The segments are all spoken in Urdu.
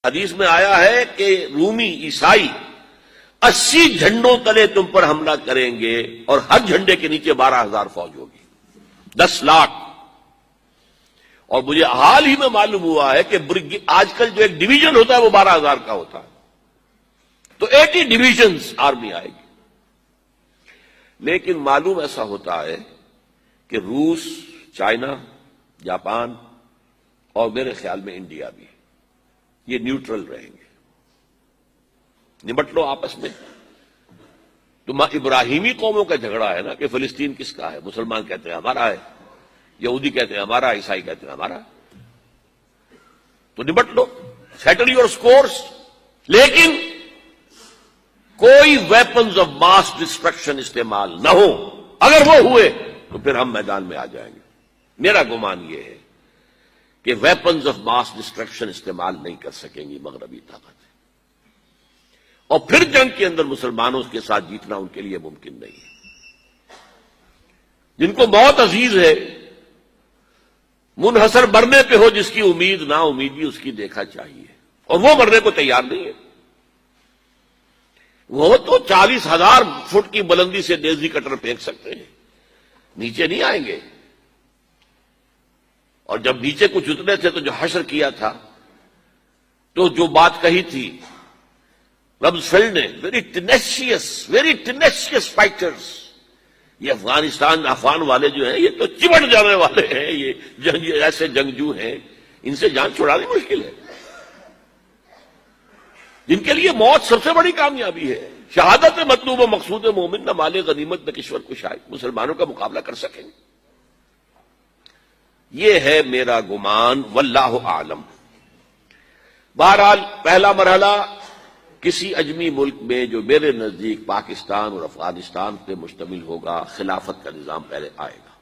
حدیث میں آیا ہے کہ رومی عیسائی 80 جھنڈوں تلے تم پر حملہ کریں گے اور ہر جھنڈے کے نیچے 12,000 فوج ہوگی، 10 لاکھ۔ اور مجھے حال ہی میں معلوم ہوا ہے کہ آج کل جو ایک ڈویژن ہوتا ہے وہ 12,000 کا ہوتا ہے، تو 80 ڈویژنز آرمی آئے گی۔ لیکن معلوم ایسا ہوتا ہے کہ روس، چائنا، جاپان اور میرے خیال میں انڈیا بھی یہ نیوٹرل رہیں گے، نمٹ لو آپس میں۔ تو ابراہیمی قوموں کا جھگڑا ہے نا کہ فلسطین کس کا ہے، مسلمان کہتے ہیں ہمارا ہے، یہودی کہتے ہیں ہمارا، عیسائی کہتے ہیں ہمارا، تو نمٹ لو، سیٹل یور سکورز۔ لیکن کوئی ویپنز آف ماس ڈسٹرکشن استعمال نہ ہو، اگر وہ ہوئے تو پھر ہم میدان میں آ جائیں گے۔ میرا گمان یہ ہے کہ ویپنز آف ماس ڈسٹرکشن استعمال نہیں کر سکیں گی مغربی طاقت، اور پھر جنگ کے اندر مسلمانوں کے ساتھ جیتنا ان کے لیے ممکن نہیں ہے۔ جن کو موت عزیز ہے، منحصر مرنے پہ ہو جس کی امید، نا امیدی اس کی دیکھا چاہیے، اور وہ مرنے کو تیار نہیں ہے۔ وہ تو 40,000 فٹ کی بلندی سے نیزی کٹر پھینک سکتے ہیں، نیچے نہیں آئیں گے۔ اور جب نیچے کچھ اتنے تھے تو جو حشر کیا تھا، تو جو بات کہی تھی رمزفیلڈ نے، ویری ٹینیشیس فائٹرز، یہ افغان والے جو ہیں یہ تو چمٹ جانے والے ہیں، یہ ایسے جنگجو ہیں، ان سے جان چھڑانی مشکل ہے، جن کے لیے موت سب سے بڑی کامیابی ہے۔ شہادت مطلوب و مقصود مومن، نہ مال غنیمت نہ کشور کشائی، مسلمانوں کا مقابلہ کر سکیں گے، یہ ہے میرا گمان، واللہ اعلم۔ بہرحال پہلا مرحلہ کسی اجمی ملک میں جو میرے نزدیک پاکستان اور افغانستان پہ مشتمل ہوگا، خلافت کا نظام پہلے آئے گا،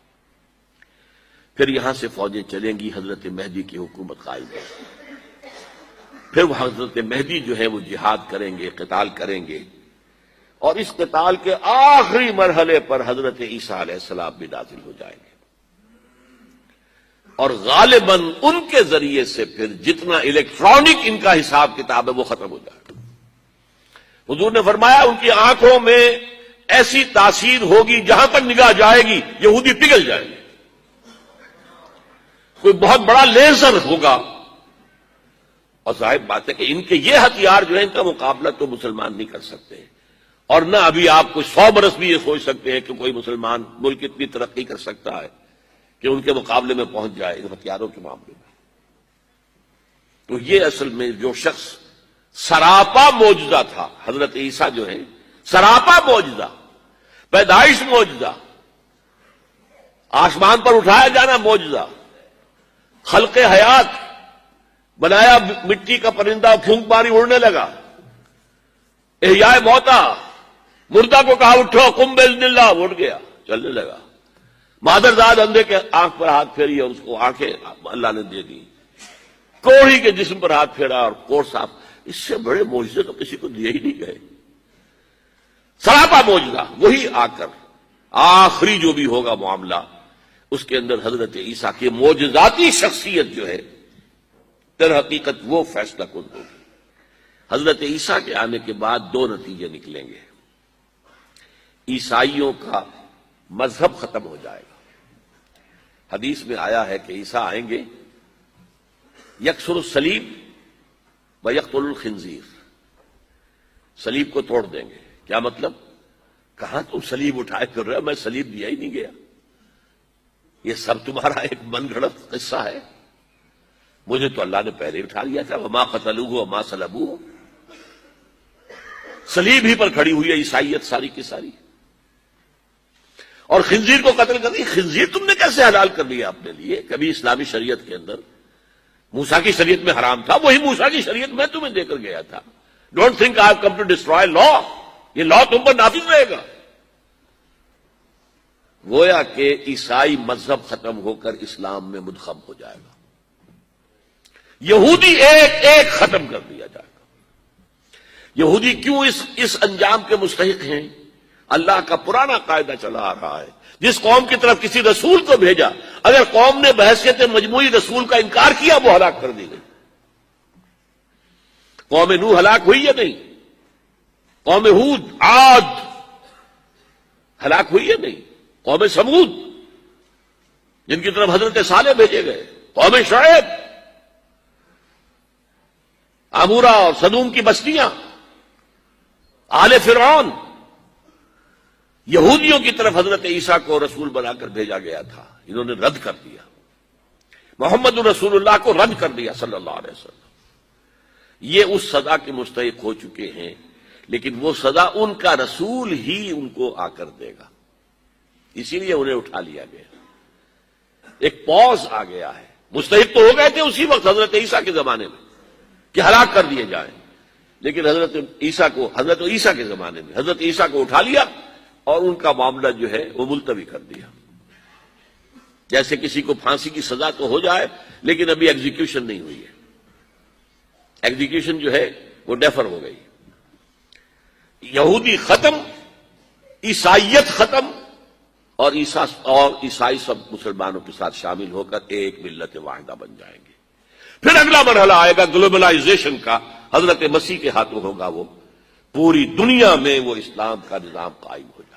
پھر یہاں سے فوجیں چلیں گی، حضرت مہدی کی حکومت قائم ہوگی، پھر وہ حضرت مہدی جو ہے وہ جہاد کریں گے، قتال کریں گے، اور اس قتال کے آخری مرحلے پر حضرت عیسیٰ علیہ السلام بھی نازل ہو جائیں گے، اور غالباً ان کے ذریعے سے پھر جتنا الیکٹرانک ان کا حساب کتاب ہے وہ ختم ہو جائے گا۔ حضور نے فرمایا ان کی آنکھوں میں ایسی تاثیر ہوگی، جہاں پر نگاہ جائے گی یہودی پگھل جائیں گے، کوئی بہت بڑا لیزر ہوگا، اور ظاہر بات ہے کہ ان کے یہ ہتھیار جو ہے ان کا مقابلہ تو مسلمان نہیں کر سکتے، اور نہ ابھی آپ کو 100 برس بھی یہ سوچ سکتے ہیں کہ کوئی مسلمان ملک اتنی ترقی کر سکتا ہے کہ ان کے مقابلے میں پہنچ جائے ان ہتھیاروں کے معاملے میں۔ تو یہ اصل میں جو شخص سراپا معجزہ تھا، حضرت عیسیٰ جو ہے سراپا معجزہ، پیدائش معجزہ، آسمان پر اٹھایا جانا معجزہ، خلق حیات، بنایا مٹی کا پرندہ، پھونک ماری اڑنے لگا، احیاء موتا، مردہ کو کہا اٹھو قم باذن اللہ، اٹھ گیا چلنے لگا، مادرزاد اندھے کے آنکھ پر ہاتھ پھیری اور اس کو آنکھیں اللہ نے دے دی، کوڑھی کے جسم پر ہاتھ پھیرا اور کوڑ صاف۔ اس سے بڑے معجزے تو کسی کو دیے ہی نہیں گئے، سراپا معجزہ۔ وہی آ کر آخری جو بھی ہوگا معاملہ، اس کے اندر حضرت عیسیٰ کی معجزاتی شخصیت جو ہے در حقیقت وہ فیصلہ کن ہوگی۔ حضرت عیسیٰ کے آنے کے بعد 2 نتیجے نکلیں گے۔ عیسائیوں کا مذہب ختم ہو جائے گا، حدیث میں آیا ہے کہ عیسیٰ آئیں گے، یکسر الصلیب و یقتل الخنزیر، صلیب کو توڑ دیں گے۔ کیا مطلب؟ کہاں تم صلیب اٹھائے پھر رہے ہو، میں صلیب دیا ہی نہیں گیا، یہ سب تمہارا ایک من گھڑت قصہ ہے، مجھے تو اللہ نے پہلے اٹھا لیا تھا، وما قتلوہ وما صلبوہ، صلیب ہی پر کھڑی ہوئی ہے عیسائیت ساری کی ساری، اور خنزیر کو قتل کر دی۔ خنزیر تم نے کیسے حلال کر لیا اپنے لیے؟ کبھی اسلامی شریعت کے اندر موسیٰ کی شریعت میں حرام تھا، وہی موسیٰ کی شریعت میں تمہیں دے کر گیا تھا۔ Don't think I have come to destroy law, یہ لا تم پر نافذ رہے گا۔ گویا کہ عیسائی مذہب ختم ہو کر اسلام میں منتخب ہو جائے گا، یہودی ایک ایک ختم کر دیا جائے گا۔ یہودی کیوں اس انجام کے مستحق ہیں؟ اللہ کا پرانا قاعدہ چلا آ رہا ہے، جس قوم کی طرف کسی رسول کو بھیجا، اگر قوم نے بحیثیت مجموعی رسول کا انکار کیا وہ ہلاک کر دی گئی۔ قوم نوح ہلاک ہوئی یا نہیں؟ قوم ہود، عاد ہلاک ہوئی یا نہیں؟ قوم سمود جن کی طرف حضرت صالح بھیجے گئے، قوم شعیب، عمورہ اور صدوم کی بستیاں، آل فرعون، یہودیوں کی طرف حضرت عیسیٰ کو رسول بنا کر بھیجا گیا تھا، انہوں نے رد کر دیا، محمد رسول اللہ کو رد کر دیا صلی اللہ علیہ وسلم۔ یہ اس سزا کے مستحق ہو چکے ہیں، لیکن وہ سزا ان کا رسول ہی ان کو آ کر دے گا، اسی لیے انہیں اٹھا لیا گیا، ایک پاز آ گیا ہے۔ مستحق تو ہو گئے تھے اسی وقت حضرت عیسیٰ کے زمانے میں کہ ہلاک کر دیے جائیں، لیکن حضرت عیسیٰ کے زمانے میں حضرت عیسیٰ کو اٹھا لیا اور ان کا معاملہ جو ہے وہ ملتوی کر دیا۔ جیسے کسی کو پھانسی کی سزا تو ہو جائے لیکن ابھی ایگزیکیوشن نہیں ہوئی ہے، ایگزیکیوشن جو ہے وہ ڈیفر ہو گئی۔ یہودی ختم، عیسائیت ختم، اور عیسائی سب مسلمانوں کے ساتھ شامل ہو کر ایک ملت واحدہ بن جائیں گے۔ پھر اگلا مرحلہ آئے گا گلوبلائزیشن کا، حضرت مسیح کے ہاتھوں ہوگا، وہ پوری دنیا میں وہ اسلام کا نظام قائم ہو جائے۔